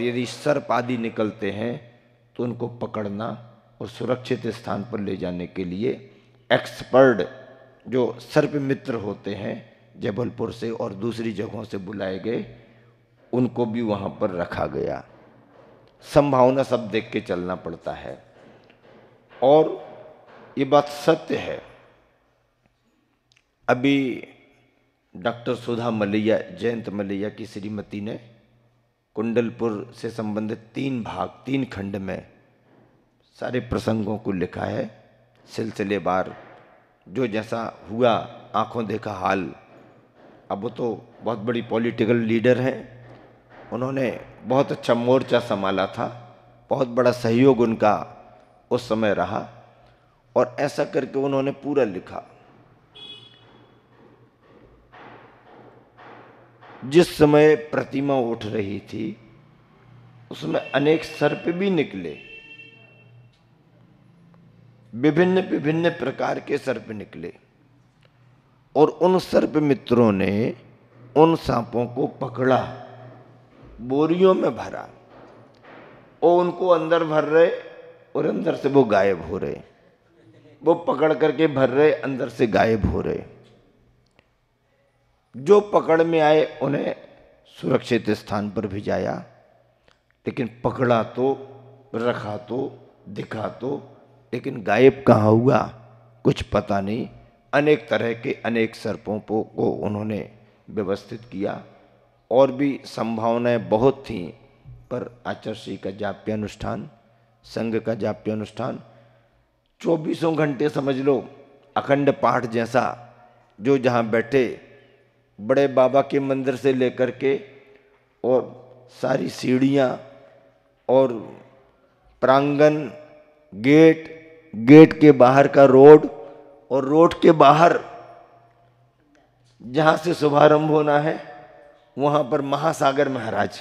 यदि सर्प आदि निकलते हैं तो उनको पकड़ना और सुरक्षित स्थान पर ले जाने के लिए एक्सपर्ट जो सर्प मित्र होते हैं जबलपुर से और दूसरी जगहों से बुलाए गए, उनको भी वहाँ पर रखा गया। संभावना सब देख के चलना पड़ता है और ये बात सत्य है। अभी डॉक्टर सुधा मलैया, जयंत मलैया की श्रीमती ने कुंडलपुर से संबंधित 3 खंड में सारे प्रसंगों को लिखा है, सिलसिलेवार जो जैसा हुआ, आंखों देखा हाल। अब वो तो बहुत बड़ी पॉलिटिकल लीडर हैं, उन्होंने बहुत अच्छा मोर्चा संभाला था, बहुत बड़ा सहयोग उनका उस समय रहा और ऐसा करके उन्होंने पूरा लिखा। जिस समय प्रतिमा उठ रही थी उसमें अनेक सर्प भी निकले, विभिन्न विभिन्न प्रकार के सर्प निकले और उन सर्प मित्रों ने उन सांपों को पकड़ा, बोरियों में भरा और उनको अंदर भर रहे और अंदर से वो गायब हो रहे, वो पकड़ करके भर रहे, अंदर से गायब हो रहे। जो पकड़ में आए उन्हें सुरक्षित स्थान पर भिजाया, लेकिन पकड़ा तो, रखा तो, दिखा तो, लेकिन गायब कहाँ हुआ कुछ पता नहीं। अनेक तरह के अनेक सर्पों को उन्होंने व्यवस्थित किया और भी संभावनाएं बहुत थीं, पर आचार्य का जाप्यानुष्ठान, संघ का जाप्यानुष्ठान 24 घंटे समझ लो अखंड पाठ जैसा, जो जहाँ बैठे बड़े बाबा के मंदिर से लेकर के और सारी सीढ़ियाँ और प्रांगण, गेट के बाहर का रोड और रोड के बाहर जहाँ से शुभारंभ होना है वहाँ पर महासागर महाराज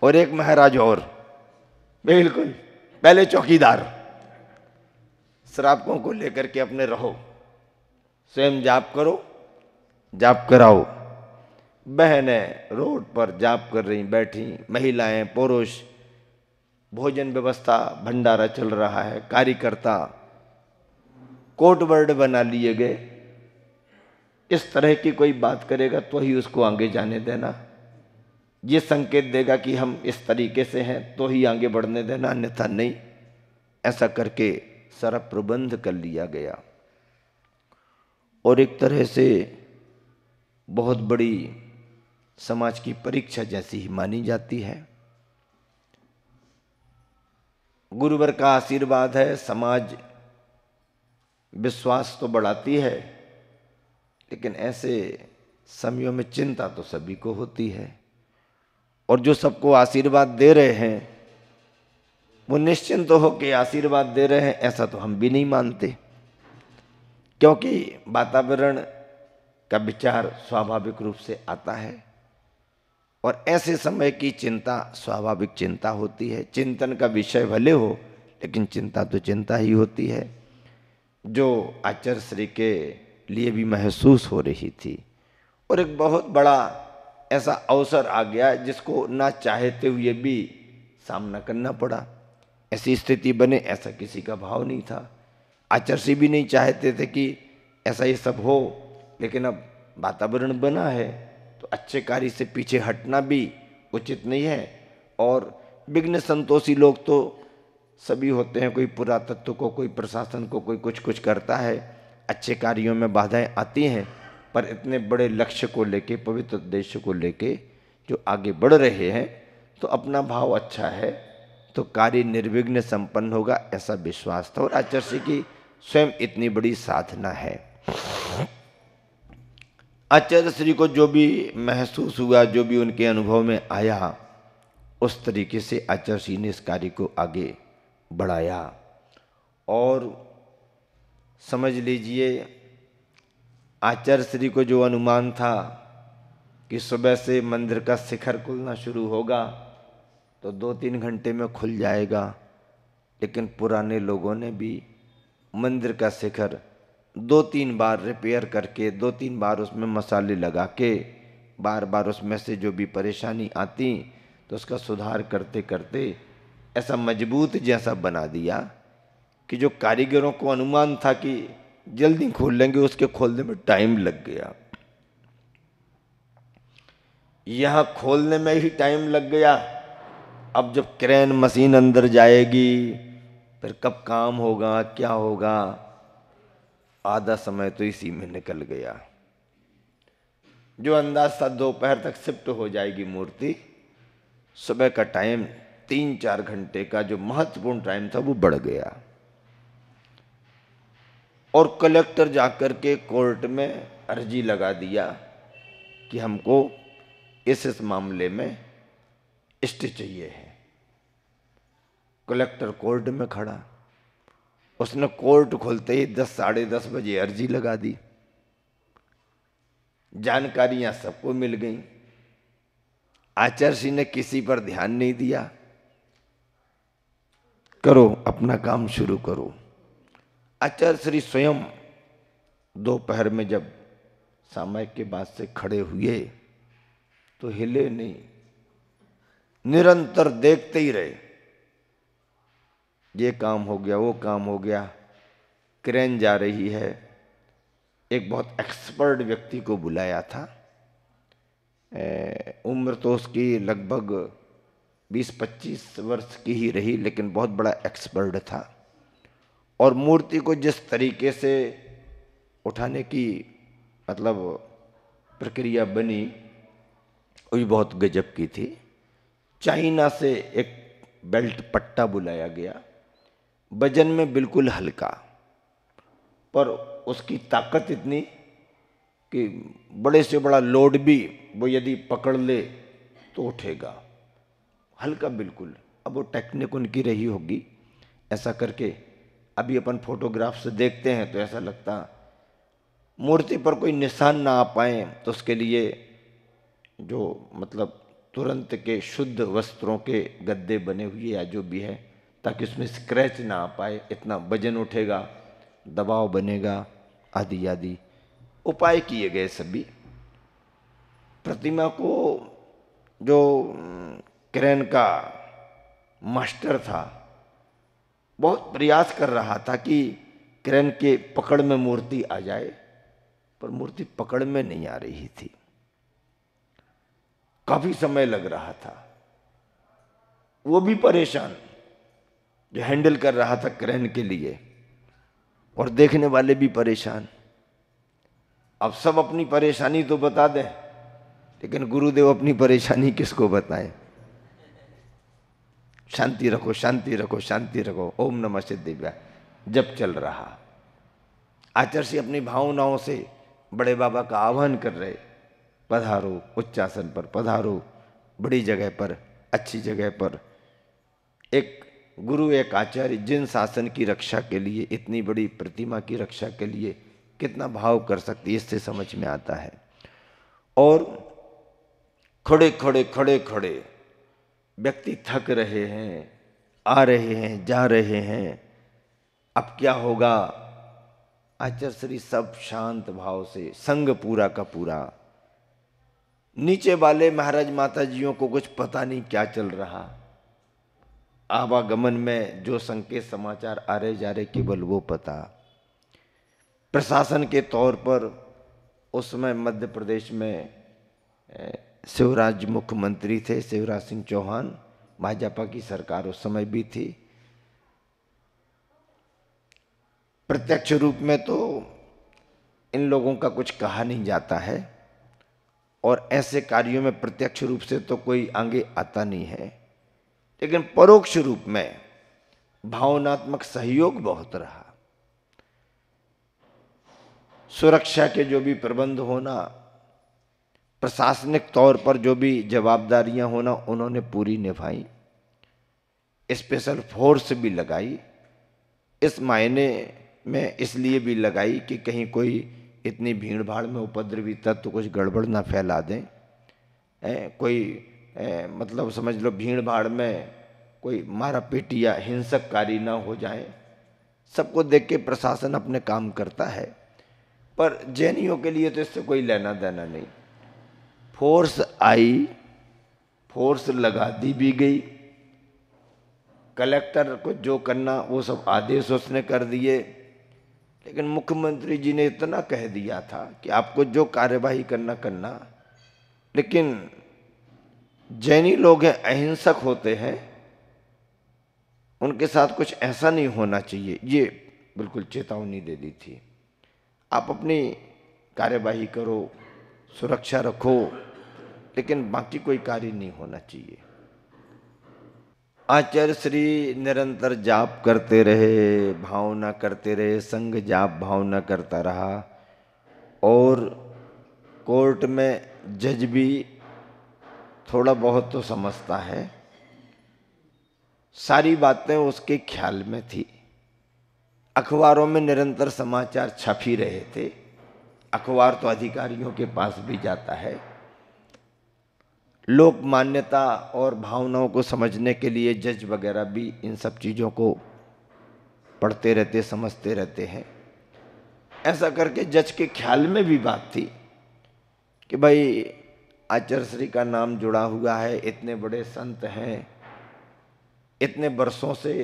और एक महाराज और, बिल्कुल पहले चौकीदार, श्रावकों को लेकर के अपने रहो, स्वयं जाप करो, जाप कराओ। बहनें रोड पर जाप कर रही बैठी, महिलाएं, पुरुष, भोजन व्यवस्था, भंडारा चल रहा है, कार्यकर्ता कोट वर्ड बना लिए गए। इस तरह की कोई बात करेगा तो ही उसको आगे जाने देना, ये संकेत देगा कि हम इस तरीके से हैं तो ही आगे बढ़ने देना, अन्यथा नहीं। ऐसा करके सारा प्रबंध कर लिया गया और एक तरह से बहुत बड़ी समाज की परीक्षा जैसी ही मानी जाती है। गुरुवर का आशीर्वाद है, समाज विश्वास तो बढ़ाती है, लेकिन ऐसे समयों में चिंता तो सभी को होती है। और जो सबको आशीर्वाद दे रहे हैं वो निश्चिंत हो के आशीर्वाद दे रहे हैं, ऐसा तो हम भी नहीं मानते, क्योंकि वातावरण का विचार स्वाभाविक रूप से आता है और ऐसे समय की चिंता स्वाभाविक चिंता होती है। चिंतन का विषय भले हो, लेकिन चिंता तो चिंता ही होती है, जो आचार्य श्री के लिए भी महसूस हो रही थी। और एक बहुत बड़ा ऐसा अवसर आ गया जिसको ना चाहते हुए भी सामना करना पड़ा। ऐसी स्थिति बने ऐसा किसी का भाव नहीं था, आचार्य श्री भी नहीं चाहते थे कि ऐसा ये सब हो, लेकिन अब वातावरण बना है तो अच्छे कार्य से पीछे हटना भी उचित नहीं है। और विघ्न संतोषी लोग तो सभी होते हैं, कोई पुरातत्व को, कोई प्रशासन को, कोई कुछ करता है, अच्छे कार्यों में बाधाएं आती हैं, पर इतने बड़े लक्ष्य को लेके, पवित्र उद्देश्य को लेके जो आगे बढ़ रहे हैं तो अपना भाव अच्छा है तो कार्य निर्विघ्न संपन्न होगा, ऐसा विश्वास था। और आचार्य की स्वयं इतनी बड़ी साधना है। आचार्य श्री को जो भी महसूस हुआ, जो भी उनके अनुभव में आया, उस तरीके से आचार्य श्री ने इस कार्य को आगे बढ़ाया। और समझ लीजिए आचार्य श्री को जो अनुमान था कि सुबह से मंदिर का शिखर खुलना शुरू होगा तो 2-3 घंटे में खुल जाएगा, लेकिन पुराने लोगों ने भी मंदिर का शिखर 2-3 बार रिपेयर करके, 2-3 बार उसमें मसाले लगा के, बार बार उसमें से जो भी परेशानी आती तो उसका सुधार करते करते ऐसा मजबूत जैसा बना दिया कि जो कारीगरों को अनुमान था कि जल्दी खोल लेंगे, उसके खोलने में टाइम लग गया। यहां खोलने में ही टाइम लग गया। अब जब क्रेन मशीन अंदर जाएगी फिर कब काम होगा, क्या होगा, आधा समय तो इसी में निकल गया। जो अंदाज था दोपहर तक शिफ्ट हो जाएगी मूर्ति, सुबह का टाइम 3-4 घंटे का जो महत्वपूर्ण टाइम था वो बढ़ गया। और कलेक्टर जाकर के कोर्ट में अर्जी लगा दिया कि हमको इस मामले में स्टे चाहिए है। कलेक्टर कोर्ट में खड़ा, उसने कोर्ट खोलते ही 10 साढ़े 10 बजे अर्जी लगा दी। जानकारियां सबको मिल गईं। आचार्य श्री ने किसी पर ध्यान नहीं दिया, करो अपना काम शुरू करो। आचार्य श्री स्वयं दोपहर में जब सामयिक के बाद से खड़े हुए तो हिले नहीं, निरंतर देखते ही रहे। ये काम हो गया, वो काम हो गया, क्रेन जा रही है। एक बहुत एक्सपर्ट व्यक्ति को बुलाया था। उम्र तो उसकी लगभग 20-25 वर्ष की ही रही, लेकिन बहुत बड़ा एक्सपर्ट था। और मूर्ति को जिस तरीके से उठाने की मतलब प्रक्रिया बनी वो भी बहुत गजब की थी। चाइना से एक बेल्ट पट्टा बुलाया गया, वजन में बिल्कुल हल्का, पर उसकी ताकत इतनी कि बड़े से बड़ा लोड भी वो यदि पकड़ ले तो उठेगा, हल्का बिल्कुल। अब वो टेक्निक उनकी रही होगी, ऐसा करके अभी अपन फोटोग्राफ से देखते हैं तो ऐसा लगता मूर्ति पर कोई निशान ना आ पाए तो उसके लिए जो मतलब तुरंत के शुद्ध वस्त्रों के गद्दे बने हुए या जो भी है, ताकि उसमें स्क्रैच ना आ पाए, इतना वजन उठेगा, दबाव बनेगा, आदि आदि उपाय किए गए सभी। प्रतिमा को जो क्रेन का मास्टर था बहुत प्रयास कर रहा था कि क्रेन के पकड़ में मूर्ति आ जाए, पर मूर्ति पकड़ में नहीं आ रही थी। काफी समय लग रहा था। वो भी परेशान जो हैंडल कर रहा था क्रेन के लिए, और देखने वाले भी परेशान। अब सब अपनी परेशानी तो बता दें, लेकिन गुरुदेव अपनी परेशानी किसको बताएं। शांति रखो, शांति रखो, शांति रखो, ओम नमः सिद्धिव्या जब चल रहा। आचार्य श्री अपनी भावनाओं से बड़े बाबा का आह्वान कर रहे, पधारो उच्चासन पर, पधारो बड़ी जगह पर, अच्छी जगह पर। एक गुरु, एक आचार्य जिन शासन की रक्षा के लिए, इतनी बड़ी प्रतिमा की रक्षा के लिए कितना भाव कर सकती है, इससे समझ में आता है। और खड़े खड़े खड़े खड़े व्यक्ति थक रहे हैं, आ रहे हैं, जा रहे हैं, अब क्या होगा। आचार्य श्री सब शांत भाव से, संग पूरा का पूरा। नीचे वाले महाराज माता जियों को कुछ पता नहीं क्या चल रहा, आवागमन में जो संकेत समाचार आ रहे जा रहे केवल वो पता। प्रशासन के तौर पर उस समय मध्य प्रदेश में शिवराज मुख्यमंत्री थे, शिवराज सिंह चौहान, भाजपा की सरकार उस समय भी थी। प्रत्यक्ष रूप में तो इन लोगों का कुछ कहा नहीं जाता है, और ऐसे कार्यों में प्रत्यक्ष रूप से तो कोई आगे आता नहीं है, लेकिन परोक्ष रूप में भावनात्मक सहयोग बहुत रहा। सुरक्षा के जो भी प्रबंध होना, प्रशासनिक तौर पर जो भी जवाबदारियां होना, उन्होंने पूरी निभाई। स्पेशल फोर्स भी लगाई, इस मायने में इसलिए भी लगाई कि कहीं कोई इतनी भीड़ भाड़ में उपद्रवी तत्व कुछ गड़बड़ ना फैला दें। कोई मतलब समझ लो भीड़ भाड़ में कोई मारा पीटी या हिंसक कार्य ना हो जाए। सबको देख के प्रशासन अपने काम करता है, पर जैनियों के लिए तो इससे कोई लेना देना नहीं। फोर्स आई, फोर्स लगा दी भी गई। कलेक्टर को जो करना वो सब आदेश उसने कर दिए, लेकिन मुख्यमंत्री जी ने इतना कह दिया था कि आपको जो कार्यवाही करना करना, लेकिन जैनी लोग हैं, अहिंसक होते हैं, उनके साथ कुछ ऐसा नहीं होना चाहिए, ये बिल्कुल चेतावनी दे दी थी। आप अपनी कार्यवाही करो, सुरक्षा रखो, लेकिन बाकी कोई कार्य नहीं होना चाहिए। आचार्य श्री निरंतर जाप करते रहे, भावना करते रहे, संग जाप भावना करता रहा, और कोर्ट में जज भी थोड़ा बहुत तो समझता है, सारी बातें उसके ख्याल में थी। अखबारों में निरंतर समाचार छप ही रहे थे, अखबार तो अधिकारियों के पास भी जाता है। लोक मान्यता और भावनाओं को समझने के लिए जज वगैरह भी इन सब चीज़ों को पढ़ते रहते, समझते रहते हैं। ऐसा करके जज के ख्याल में भी बात थी कि भाई आचार्य श्री का नाम जुड़ा हुआ है, इतने बड़े संत हैं, इतने वर्षों से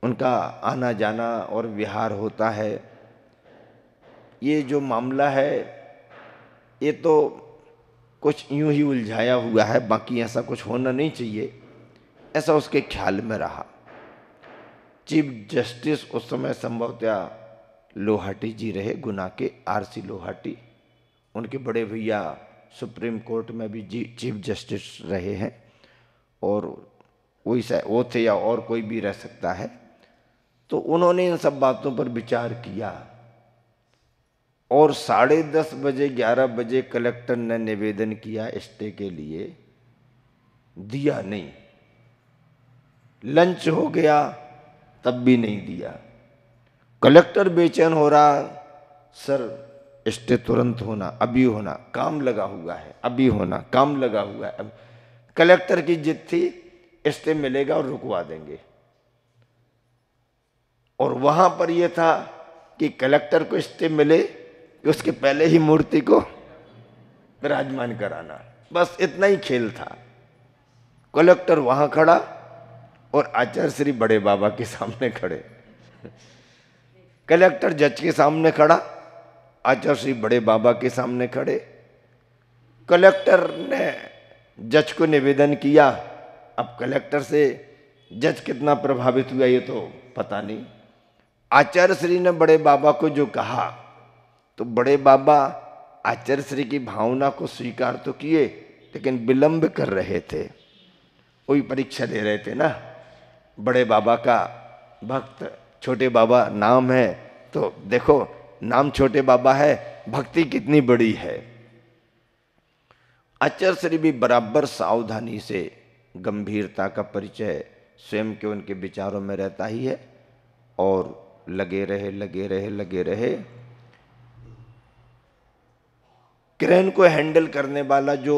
उनका आना जाना और विहार होता है, ये जो मामला है ये तो कुछ यूं ही उलझाया हुआ है, बाकी ऐसा कुछ होना नहीं चाहिए, ऐसा उसके ख्याल में रहा। चीफ जस्टिस उस समय संभवतः लोहाटी जी रहे, गुना के आरसी लोहाटी, उनके बड़े भैया सुप्रीम कोर्ट में भी चीफ जस्टिस रहे हैं, और वही वो थे या और कोई भी रह सकता है। तो उन्होंने इन सब बातों पर विचार किया, और 10:30 बजे 11 बजे कलेक्टर ने निवेदन किया स्टे के लिए, दिया नहीं। लंच हो गया तब भी नहीं दिया। कलेक्टर बेचैन हो रहा, सर स्टे तुरंत होना, अभी होना, काम लगा हुआ है, अभी होना, काम लगा हुआ है। अब कलेक्टर की जिद थी स्टे मिलेगा और रुकवा देंगे, और वहां पर यह था कि कलेक्टर को स्टे मिले कि उसके पहले ही मूर्ति को विराजमान कराना, बस इतना ही खेल था। कलेक्टर वहां खड़ा और आचार्य श्री बड़े बाबा के सामने खड़े। कलेक्टर जज के सामने खड़ा, आचार्य श्री बड़े बाबा के सामने खड़े। कलेक्टर ने जज को निवेदन किया। अब कलेक्टर से जज कितना प्रभावित हुआ ये तो पता नहीं। आचार्य श्री ने बड़े बाबा को जो कहा, तो बड़े बाबा आचार्य श्री की भावना को स्वीकार तो किए, लेकिन विलंब कर रहे थे, कोई परीक्षा दे रहे थे ना। बड़े बाबा का भक्त, छोटे बाबा नाम है, तो देखो नाम छोटे बाबा है, भक्ति कितनी बड़ी है। आचार्य श्री भी बराबर सावधानी से गंभीरता का परिचय स्वयं के उनके विचारों में रहता ही है, और लगे रहे। क्रेन को हैंडल करने वाला जो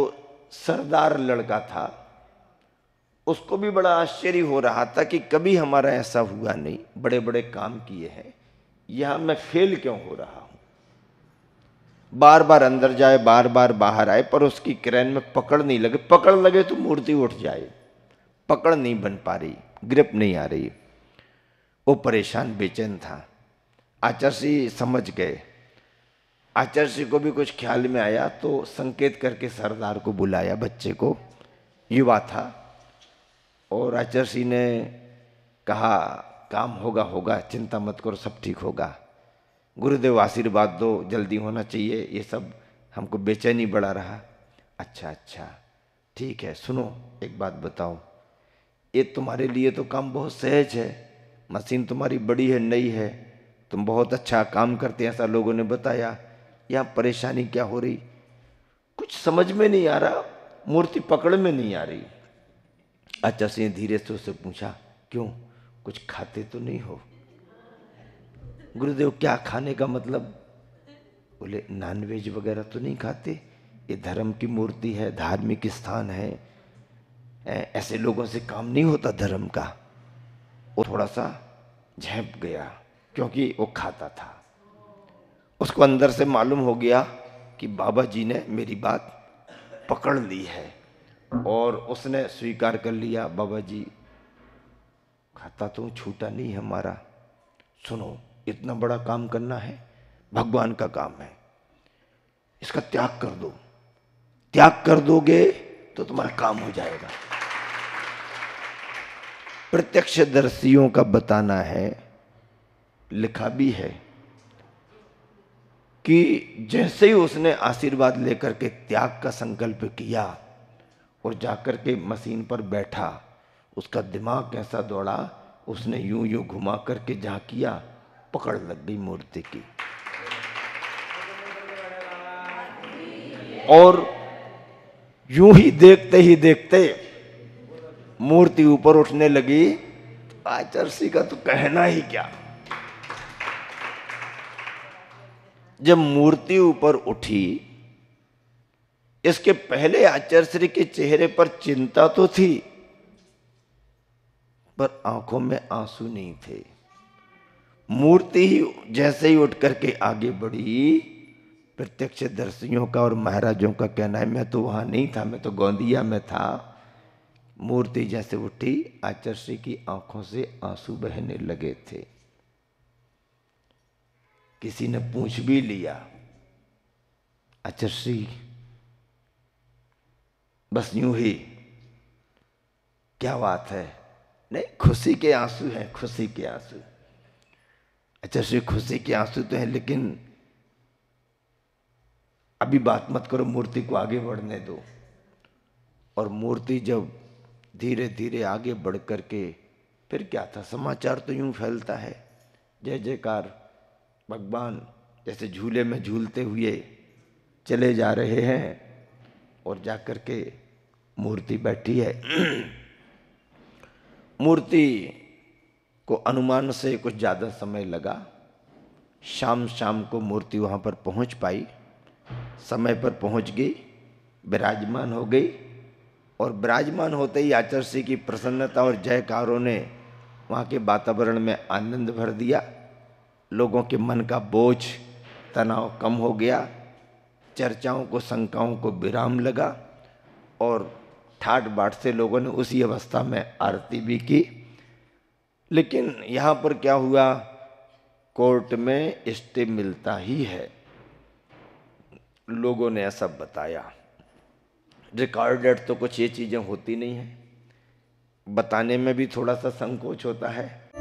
सरदार लड़का था, उसको भी बड़ा आश्चर्य हो रहा था कि कभी हमारा ऐसा हुआ नहीं, बड़े बड़े काम किए हैं, यहां मैं फेल क्यों हो रहा हूं। बार बार अंदर जाए, बार बार बाहर आए, पर उसकी क्रेन में पकड़ नहीं लगे। पकड़ लगे तो मूर्ति उठ जाए, पकड़ नहीं बन पा रही, ग्रिप नहीं आ रही। वो परेशान बेचैन था। आचार्य श्री समझ गए। आचार्य श्री को भी कुछ ख्याल में आया, तो संकेत करके सरदार को बुलाया, बच्चे को, युवा था, और आचार्य श्री ने कहा काम होगा, चिंता मत करो, सब ठीक होगा। गुरुदेव आशीर्वाद दो, जल्दी होना चाहिए, ये सब हमको बेचैनी बढ़ा रहा। अच्छा ठीक है, सुनो एक बात बताओ, ये तुम्हारे लिए तो काम बहुत सहज है, मशीन तुम्हारी बड़ी है, नई है, तुम बहुत अच्छा काम करते हैं, ऐसा लोगों ने बताया। यहाँ परेशानी क्या हो रही, कुछ समझ में नहीं आ रहा, मूर्ति पकड़ में नहीं आ रही। आचार्य सिंह धीरे से उससे पूछा, क्यों, कुछ खाते तो नहीं हो? गुरुदेव क्या खाने का मतलब? बोले नॉनवेज वगैरह तो नहीं खाते, ये धर्म की मूर्ति है, धार्मिक स्थान है, ऐसे लोगों से काम नहीं होता धर्म का। वो थोड़ा सा झेप गया, क्योंकि वो खाता था। उसको अंदर से मालूम हो गया कि बाबा जी ने मेरी बात पकड़ ली है। और उसने स्वीकार कर लिया, बाबा जी खाता तो छूटा नहीं हमारा, सुनो इतना बड़ा काम करना है, भगवान का काम है, इसका त्याग कर दो, त्याग कर दोगे तो तुम्हारा काम हो जाएगा। प्रत्यक्षदर्शियों का बताना है, लिखा भी है कि जैसे ही उसने आशीर्वाद लेकर के त्याग का संकल्प किया और जाकर के मशीन पर बैठा, उसका दिमाग कैसा दौड़ा, उसने यूं यूं घुमा करके जहां किया, पकड़ लग गई मूर्ति की। और यूं ही देखते मूर्ति ऊपर उठने लगी। आचर्षी का तो कहना ही क्या, जब मूर्ति ऊपर उठी, इसके पहले आचर्षी के चेहरे पर चिंता तो थी, पर आंखों में आंसू नहीं थे। मूर्ति ही जैसे ही उठ करके आगे बढ़ी, प्रत्यक्षदर्शियों का और महाराजों का कहना है, मैं तो वहां नहीं था, मैं तो गोंदिया में था। मूर्ति जैसे उठी, आचर्षी की आंखों से आंसू बहने लगे थे। किसी ने पूछ भी लिया, आचर्षी बस यूं ही, क्या बात है? नहीं, खुशी के आंसू हैं, खुशी के आंसू। आचर्षी खुशी के आंसू तो हैं, लेकिन अभी बात मत करो, मूर्ति को आगे बढ़ने दो। और मूर्ति जब धीरे धीरे आगे बढ़ करके, फिर क्या था, समाचार तो यूं फैलता है, जय जयकार, भगवान जैसे झूले में झूलते हुए चले जा रहे हैं, और जाकर के मूर्ति बैठी है। मूर्ति को अनुमान से कुछ ज़्यादा समय लगा। शाम को मूर्ति वहाँ पर पहुँच पाई, समय पर पहुँच गई, विराजमान हो गई। और विराजमान होते ही आचर्षी की प्रसन्नता और जयकारों ने वहाँ के वातावरण में आनंद भर दिया। लोगों के मन का बोझ, तनाव कम हो गया, चर्चाओं को, शंकाओं को विराम लगा, और ठाट बाट से लोगों ने उसी अवस्था में आरती भी की। लेकिन यहाँ पर क्या हुआ, कोर्ट में स्टे मिलता ही है, लोगों ने ऐसा बताया। रिकॉर्डेड तो कुछ ये चीज़ें होती नहीं हैं, बताने में भी थोड़ा सा संकोच होता है।